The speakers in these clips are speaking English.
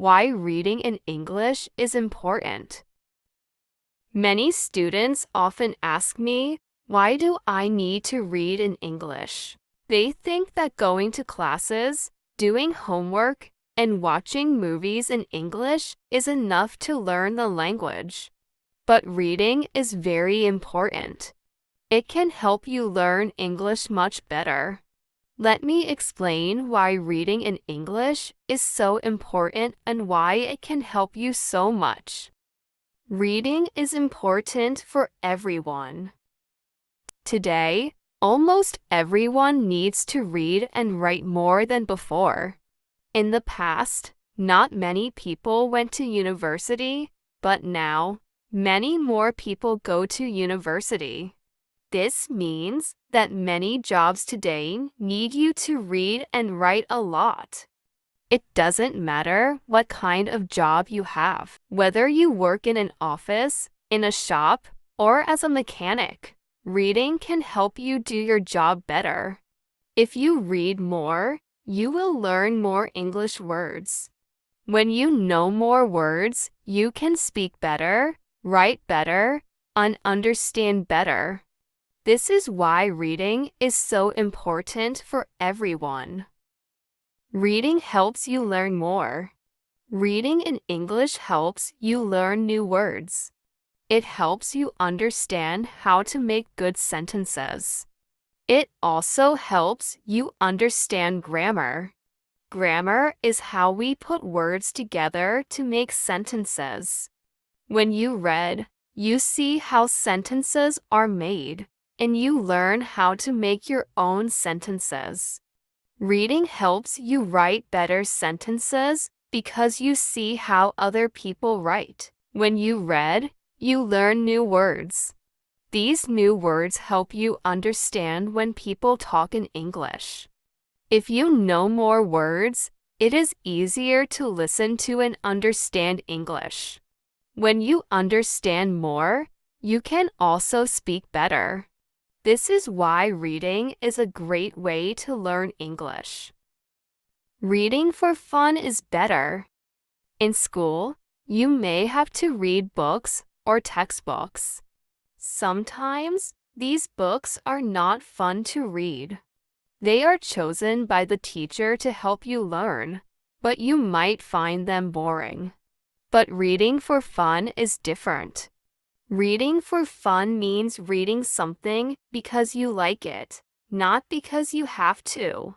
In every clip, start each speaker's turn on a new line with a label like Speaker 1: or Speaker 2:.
Speaker 1: why reading in English is important. Many students often ask me, why do I need to read in English? They think that going to classes, doing homework, and watching movies in English is enough to learn the language. But reading is very important. It can help you learn English much better. Let me explain why reading in English is so important and why it can help you so much. Reading is important for everyone. Today, almost everyone needs to read and write more than before. In the past, not many people went to university, but now, many more people go to university. This means that many jobs today need you to read and write a lot. It doesn't matter what kind of job you have, whether you work in an office, in a shop, or as a mechanic. Reading can help you do your job better. If you read more, you will learn more English words. When you know more words, you can speak better, write better, and understand better. This is why reading is so important for everyone. Reading helps you learn more. Reading in English helps you learn new words. It helps you understand how to make good sentences. It also helps you understand grammar. Grammar is how we put words together to make sentences. When you read, you see how sentences are made, and you learn how to make your own sentences. Reading helps you write better sentences because you see how other people write. When you read, you learn new words. These new words help you understand when people talk in English. If you know more words, it is easier to listen to and understand English. When you understand more, you can also speak better. This is why reading is a great way to learn English. Reading for fun is better. In school, you may have to read books or textbooks. Sometimes, these books are not fun to read. They are chosen by the teacher to help you learn, but you might find them boring. But reading for fun is different. Reading for fun means reading something because you like it, not because you have to.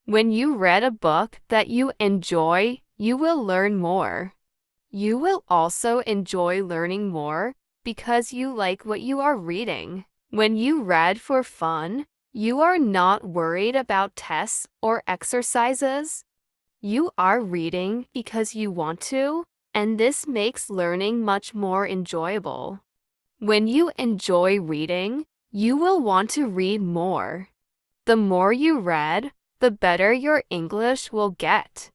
Speaker 1: When you read a book that you enjoy, you will learn more. You will also enjoy learning more because you like what you are reading. When you read for fun, you are not worried about tests or exercises. You are reading because you want to, and this makes learning much more enjoyable. When you enjoy reading, you will want to read more. The more you read, the better your English will get.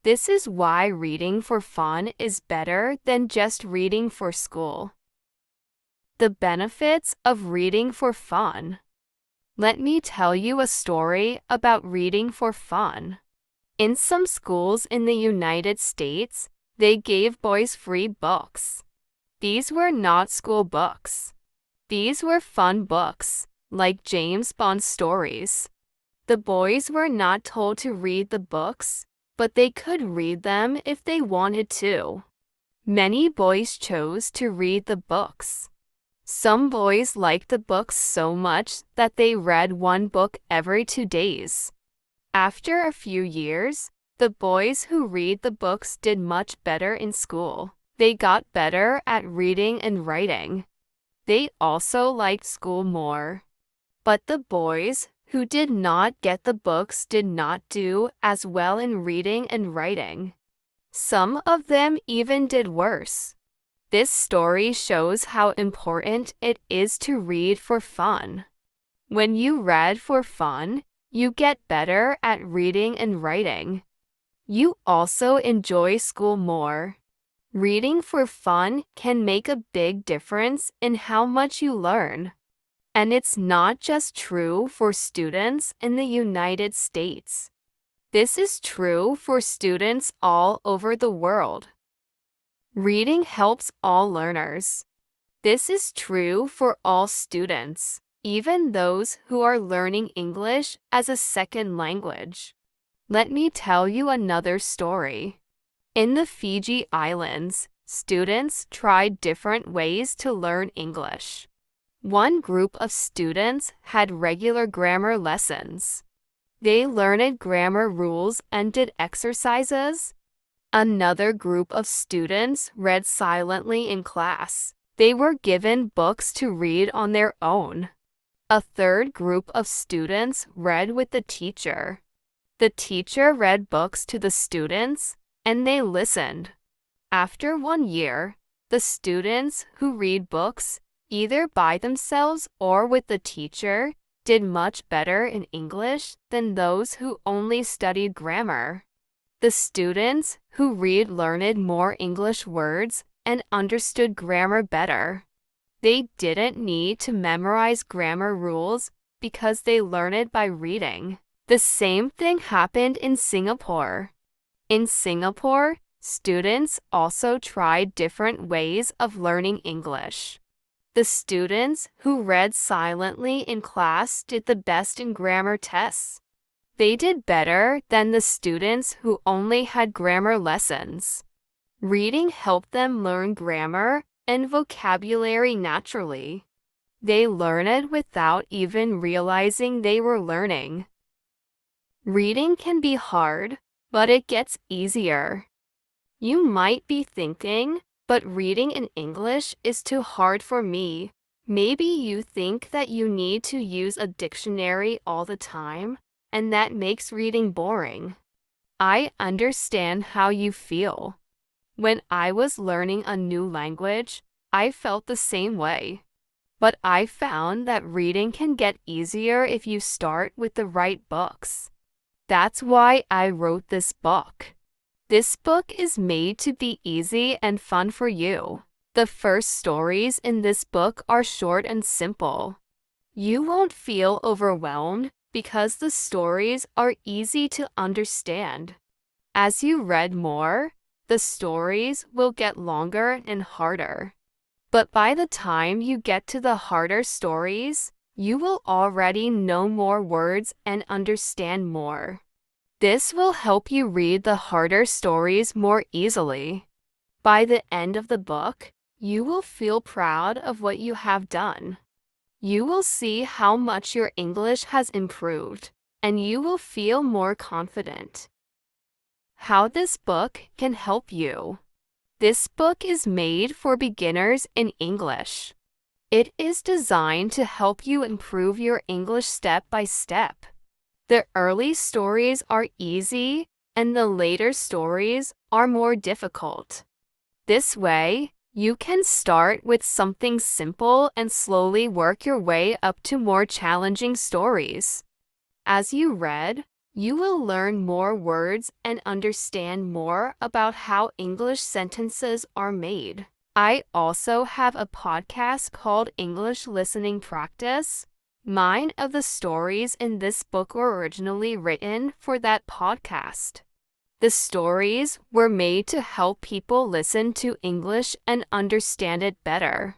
Speaker 1: This is why reading for fun is better than just reading for school. The benefits of reading for fun. Let me tell you a story about reading for fun. In some schools in the United States, they gave boys free books. These were not school books. These were fun books, like James Bond stories. The boys were not told to read the books, but they could read them if they wanted to. Many boys chose to read the books. Some boys liked the books so much that they read one book every 2 days. After a few years, the boys who read the books did much better in school. They got better at reading and writing. They also liked school more. But the boys who did not get the books did not do as well in reading and writing. Some of them even did worse. This story shows how important it is to read for fun. When you read for fun, you get better at reading and writing. You also enjoy school more. Reading for fun can make a big difference in how much you learn. And it's not just true for students in the United States. This is true for students all over the world. Reading helps all learners. This is true for all students, even those who are learning English as a second language. Let me tell you another story. In the Fiji Islands, students tried different ways to learn English. One group of students had regular grammar lessons. They learned grammar rules and did exercises. Another group of students read silently in class. They were given books to read on their own. A third group of students read with the teacher. The teacher read books to the students, and they listened. After 1 year, the students who read books, either by themselves or with the teacher, did much better in English than those who only studied grammar. The students who read learned more English words and understood grammar better. They didn't need to memorize grammar rules because they learned it by reading. The same thing happened in Singapore. In Singapore, students also tried different ways of learning English. The students who read silently in class did the best in grammar tests. They did better than the students who only had grammar lessons. Reading helped them learn grammar and vocabulary naturally. They learned it without even realizing they were learning. Reading can be hard, but it gets easier. You might be thinking, but reading in English is too hard for me. Maybe you think that you need to use a dictionary all the time, and that makes reading boring. I understand how you feel. When I was learning a new language, I felt the same way. But I found that reading can get easier if you start with the right books. That's why I wrote this book. This book is made to be easy and fun for you. The first stories in this book are short and simple. You won't feel overwhelmed because the stories are easy to understand. As you read more, the stories will get longer and harder. But by the time you get to the harder stories, you will already know more words and understand more. This will help you read the harder stories more easily. By the end of the book, you will feel proud of what you have done. You will see how much your English has improved, and you will feel more confident. How this book can help you. This book is made for beginners in English. It is designed to help you improve your English step by step. The early stories are easy, and the later stories are more difficult. This way, you can start with something simple and slowly work your way up to more challenging stories. As you read, you will learn more words and understand more about how English sentences are made. I also have a podcast called English Listening Practice. Mine of the stories in this book were originally written for that podcast. The stories were made to help people listen to English and understand it better.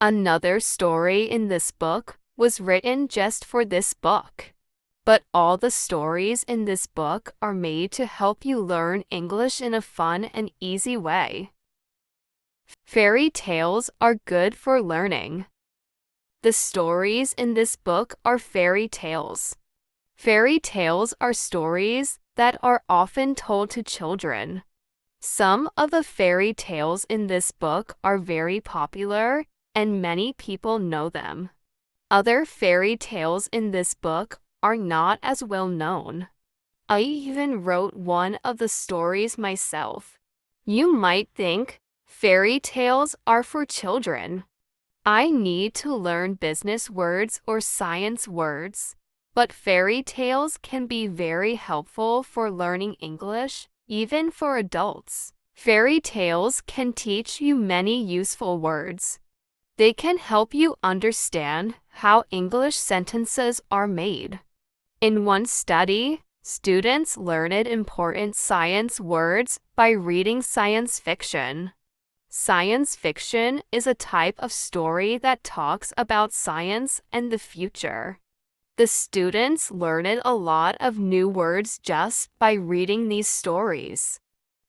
Speaker 1: Another story in this book was written just for this book. But all the stories in this book are made to help you learn English in a fun and easy way. Fairy tales are good for learning. The stories in this book are fairy tales. Fairy tales are stories that are often told to children. Some of the fairy tales in this book are very popular, and many people know them. Other fairy tales in this book are not as well known. I even wrote one of the stories myself. You might think fairy tales are for children. I need to learn business words or science words, but fairy tales can be very helpful for learning English, even for adults. Fairy tales can teach you many useful words. They can help you understand how English sentences are made. In one study, Students learn important science words by reading science fiction. Science fiction is a type of story that talks about science and the future. The students learned a lot of new words just by reading these stories.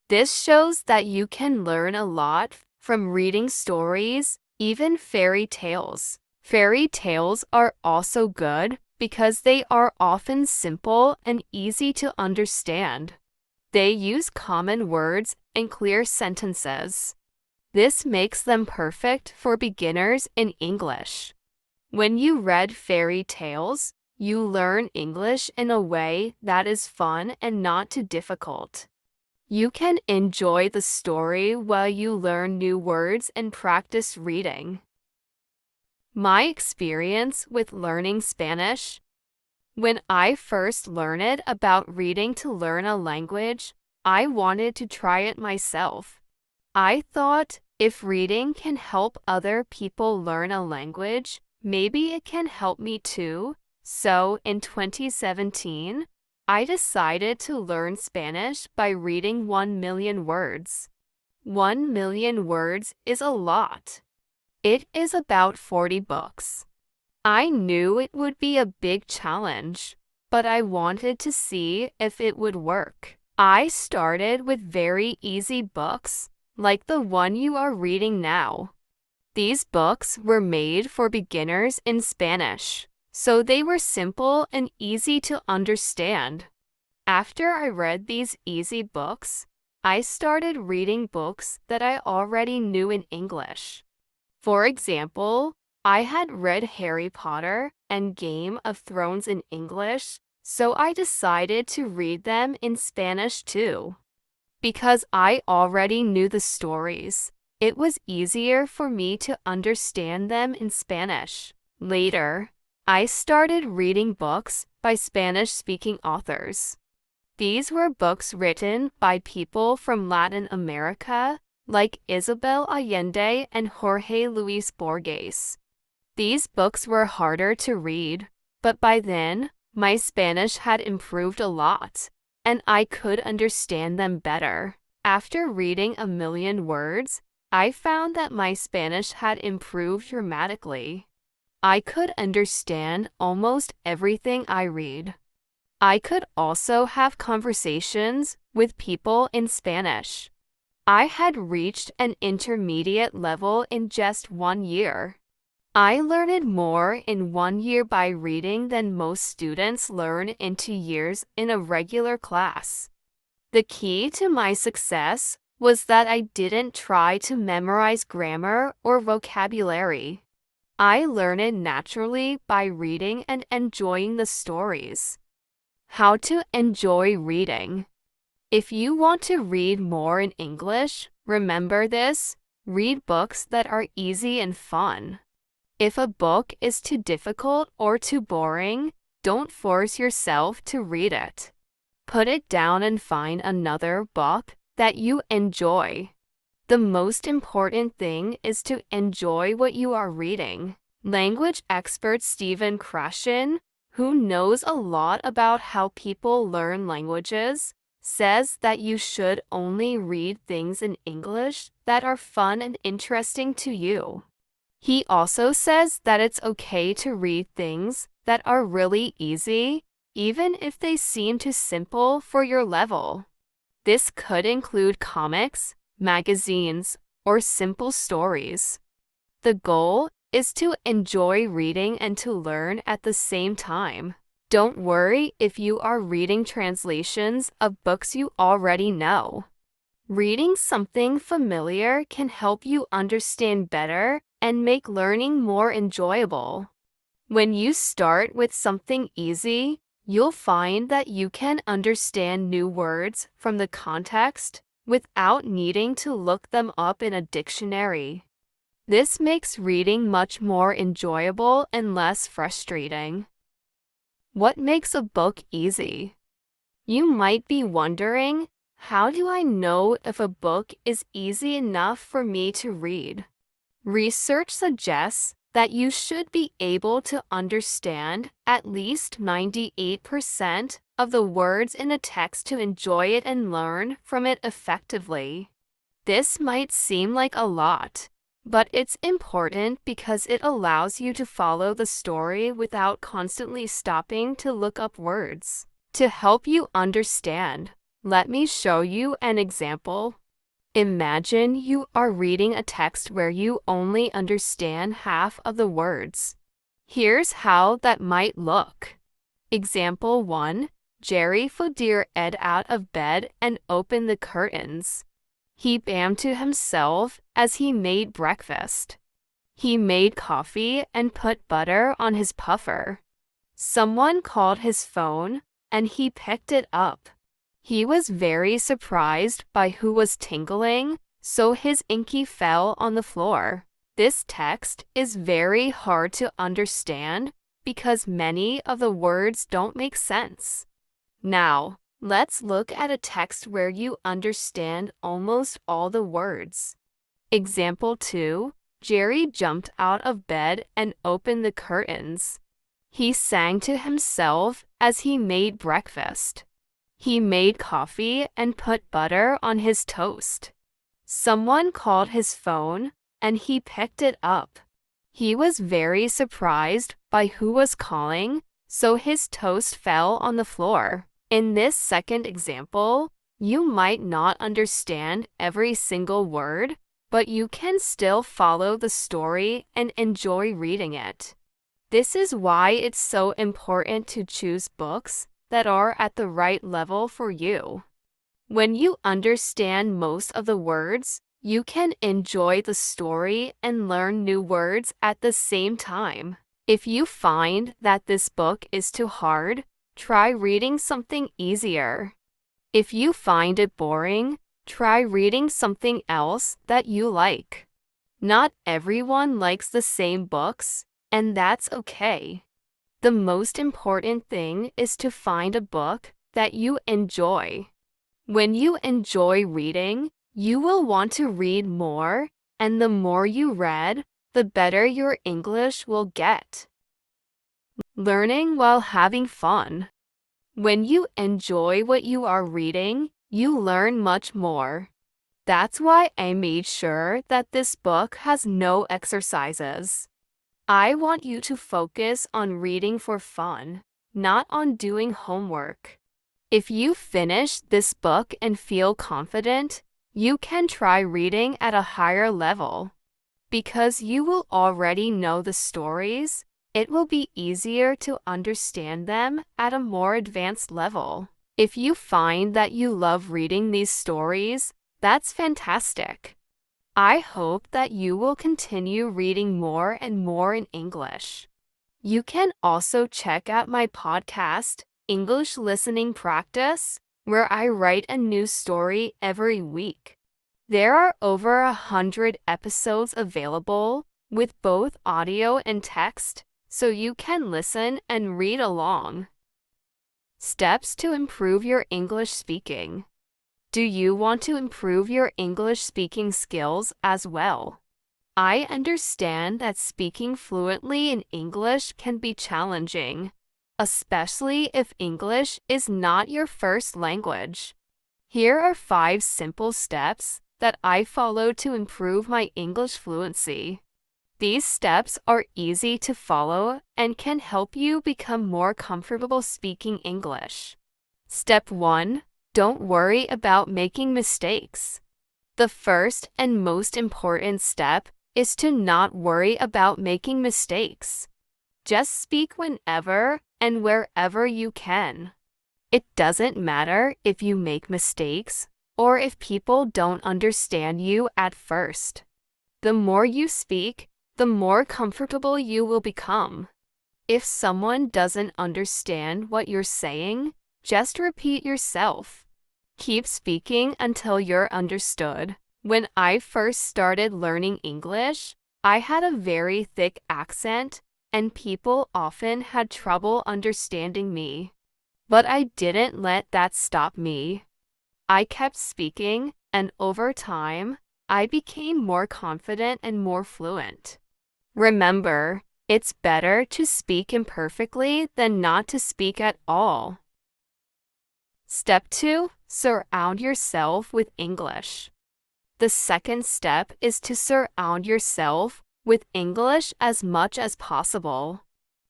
Speaker 1: This shows that you can learn a lot from reading stories, even fairy tales. Fairy tales are also good because they are often simple and easy to understand. They use common words and clear sentences. This makes them perfect for beginners in English. When you read fairy tales, you learn English in a way that is fun and not too difficult. You can enjoy the story while you learn new words and practice reading. My experience with learning Spanish. When I first learned about reading to learn a language, I wanted to try it myself. I thought, if reading can help other people learn a language, maybe it can help me too. So, in 2017, I decided to learn Spanish by reading 1 million words. 1 million words is a lot. It is about 40 books. I knew it would be a big challenge, but I wanted to see if it would work. I started with very easy books, like the one you are reading now. These books were made for beginners in Spanish, so they were simple and easy to understand. After I read these easy books, I started reading books that I already knew in English. For example, I had read Harry Potter and Game of Thrones in English, so I decided to read them in Spanish too. Because I already knew the stories, it was easier for me to understand them in Spanish. Later, I started reading books by Spanish-speaking authors. These were books written by people from Latin America, like Isabel Allende and Jorge Luis Borges. These books were harder to read, but by then, my Spanish had improved a lot, and I could understand them better. After reading 1 million words, I found that my Spanish had improved dramatically. I could understand almost everything I read. I could also have conversations with people in Spanish. I had reached an intermediate level in just 1 year. I learned more in 1 year by reading than most students learn in 2 years in a regular class. The key to my success was that I didn't try to memorize grammar or vocabulary. I learned naturally by reading and enjoying the stories. How to enjoy reading. If you want to read more in English, remember this: read books that are easy and fun. If a book is too difficult or too boring, don't force yourself to read it. Put it down and find another book that you enjoy. The most important thing is to enjoy what you are reading. Language expert Stephen Krashen, who knows a lot about how people learn languages, says that you should only read things in English that are fun and interesting to you. He also says that it's okay to read things that are really easy, even if they seem too simple for your level. This could include comics, magazines, or simple stories. The goal is to enjoy reading and to learn at the same time. Don't worry if you are reading translations of books you already know. Reading something familiar can help you understand better and make learning more enjoyable. When you start with something easy, you'll find that you can understand new words from the context without needing to look them up in a dictionary. This makes reading much more enjoyable and less frustrating. What makes a book easy? You might be wondering, how do I know if a book is easy enough for me to read? Research suggests that you should be able to understand at least 98% of the words in a text to enjoy it and learn from it effectively. This might seem like a lot, but it's important because it allows you to follow the story without constantly stopping to look up words. To help you understand, let me show you an example. Imagine you are reading a text where you only understand half of the words. Here's how that might look. Example 1. Jerry Fodder ed out of bed and opened the curtains. He bammed to himself as he made breakfast. He made coffee and put butter on his puffer. Someone called his phone, and he picked it up. He was very surprised by who was tingling, so his inky fell on the floor. This text is very hard to understand because many of the words don't make sense. Now, let's look at a text where you understand almost all the words. Example 2. Jerry jumped out of bed and opened the curtains. He sang to himself as he made breakfast. He made coffee and put butter on his toast. Someone called his phone, and he picked it up. He was very surprised by who was calling, so his toast fell on the floor. In this second example, you might not understand every single word, but you can still follow the story and enjoy reading it. This is why it's so important to choose books that are at the right level for you. When you understand most of the words, you can enjoy the story and learn new words at the same time. If you find that this book is too hard, try reading something easier. If you find it boring, try reading something else that you like. Not everyone likes the same books, and that's okay. The most important thing is to find a book that you enjoy. When you enjoy reading, you will want to read more, and the more you read, the better your English will get. Learning while having fun. When you enjoy what you are reading, you learn much more. That's why I made sure that this book has no exercises. I want you to focus on reading for fun, not on doing homework. If you finish this book and feel confident, you can try reading at a higher level. Because you will already know the stories, it will be easier to understand them at a more advanced level. If you find that you love reading these stories, that's fantastic. I hope that you will continue reading more and more in English. You can also check out my podcast, English Listening Practice, where I write a new story every week. There are over 100 episodes available with both audio and text, so you can listen and read along. Steps to improve your English speaking. Do you want to improve your English speaking skills as well? I understand that speaking fluently in English can be challenging, especially if English is not your first language. Here are 5 simple steps that I follow to improve my English fluency. These steps are easy to follow and can help you become more comfortable speaking English. Step 1. Don't worry about making mistakes. The first and most important step is to not worry about making mistakes. Just speak whenever and wherever you can. It doesn't matter if you make mistakes or if people don't understand you at first. The more you speak, the more comfortable you will become. If someone doesn't understand what you're saying, just repeat yourself. Keep speaking until you're understood. When I first started learning English, I had a very thick accent, and people often had trouble understanding me. But I didn't let that stop me. I kept speaking, and over time, I became more confident and more fluent. Remember, it's better to speak imperfectly than not to speak at all. Step 2. Surround yourself with English. The second step is to surround yourself with English as much as possible.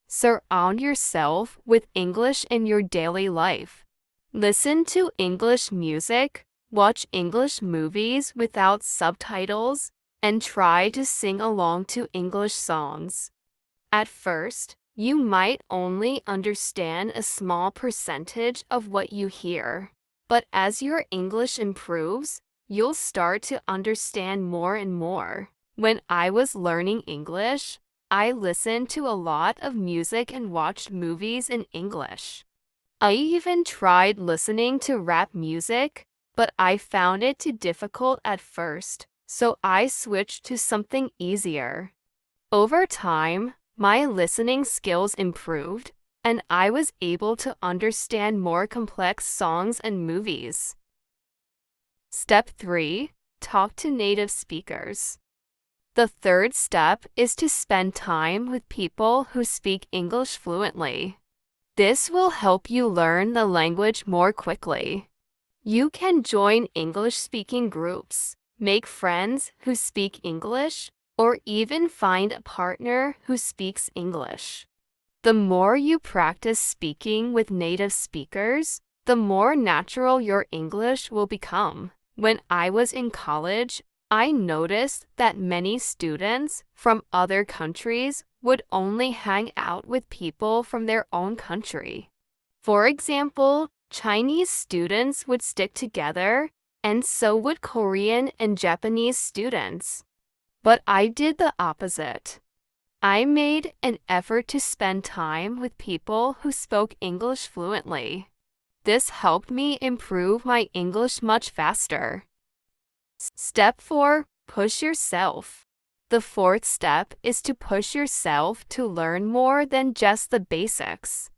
Speaker 1: Surround yourself with English in your daily life. Listen to English music, watch English movies without subtitles, and try to sing along to English songs. At first, you might only understand a small percentage of what you hear, but as your English improves, you'll start to understand more and more. When I was learning English, I listened to a lot of music and watched movies in English. I even tried listening to rap music, but I found it too difficult at first, so I switched to something easier. Over time, my listening skills improved, and I was able to understand more complex songs and movies. Step 3. Talk to native speakers. The third step is to spend time with people who speak English fluently. This will help you learn the language more quickly. You can join English-speaking groups, make friends who speak English, or even find a partner who speaks English. The more you practice speaking with native speakers, the more natural your English will become. When I was in college, I noticed that many students from other countries would only hang out with people from their own country. For example, Chinese students would stick together, and so would Korean and Japanese students. But I did the opposite. I made an effort to spend time with people who spoke English fluently. This helped me improve my English much faster. Step 4. Push yourself. The fourth step is to push yourself to learn more than just the basics.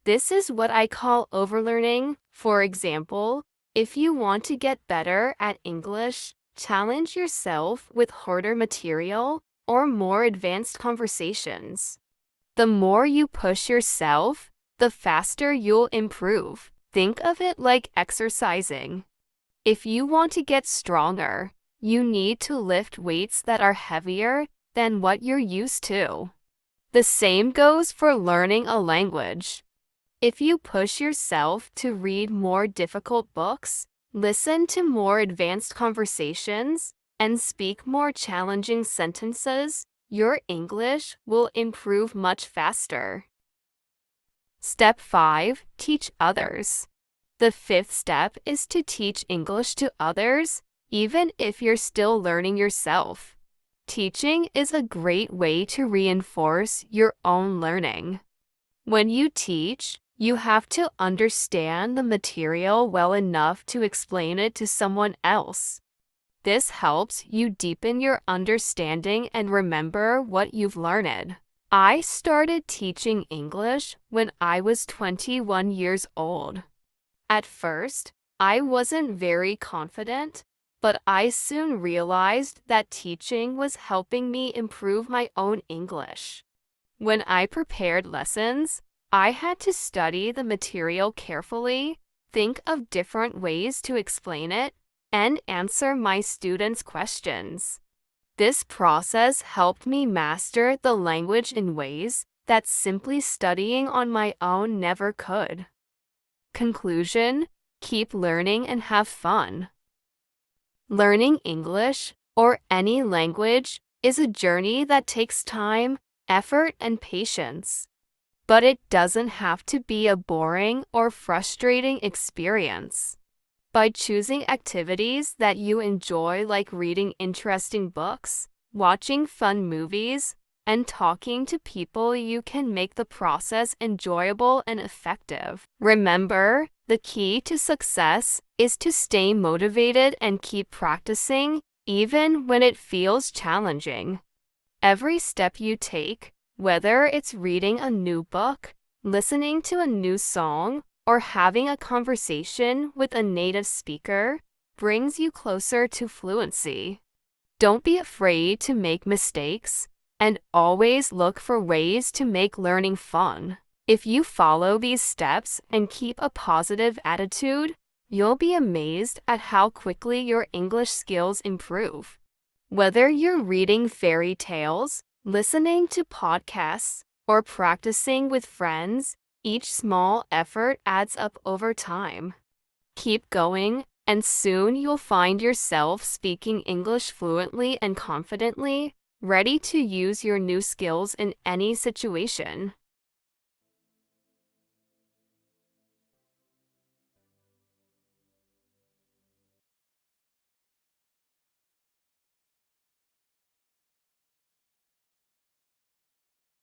Speaker 1: This is what I call overlearning. For example, if you want to get better at English, challenge yourself with harder material or more advanced conversations. The more you push yourself, the faster you'll improve. Think of it like exercising. If you want to get stronger, you need to lift weights that are heavier than what you're used to. The same goes for learning a language. If you push yourself to read more difficult books, listen to more advanced conversations, and speak more challenging sentences, your English will improve much faster. Step 5. Teach others. The fifth step is to teach English to others, even if you're still learning yourself. Teaching is a great way to reinforce your own learning. When you teach, you have to understand the material well enough to explain it to someone else. This helps you deepen your understanding and remember what you've learned. I started teaching English when I was 21 years old. At first, I wasn't very confident, but I soon realized that teaching was helping me improve my own English. When I prepared lessons, I had to study the material carefully, think of different ways to explain it, and answer my students' questions. This process helped me master the language in ways that simply studying on my own never could. Conclusion: keep learning and have fun. Learning English, or any language, is a journey that takes time, effort, and patience. But it doesn't have to be a boring or frustrating experience. By choosing activities that you enjoy, like reading interesting books, watching fun movies, and talking to people, you can make the process enjoyable and effective. Remember, the key to success is to stay motivated and keep practicing, even when it feels challenging. Every step you take, whether it's reading a new book, listening to a new song, or having a conversation with a native speaker, brings you closer to fluency. Don't be afraid to make mistakes. And always look for ways to make learning fun. If you follow these steps and keep a positive attitude, you'll be amazed at how quickly your English skills improve. Whether you're reading fairy tales, listening to podcasts, or practicing with friends, each small effort adds up over time. Keep going, and soon you'll find yourself speaking English fluently and confidently, ready to use your new skills in any situation.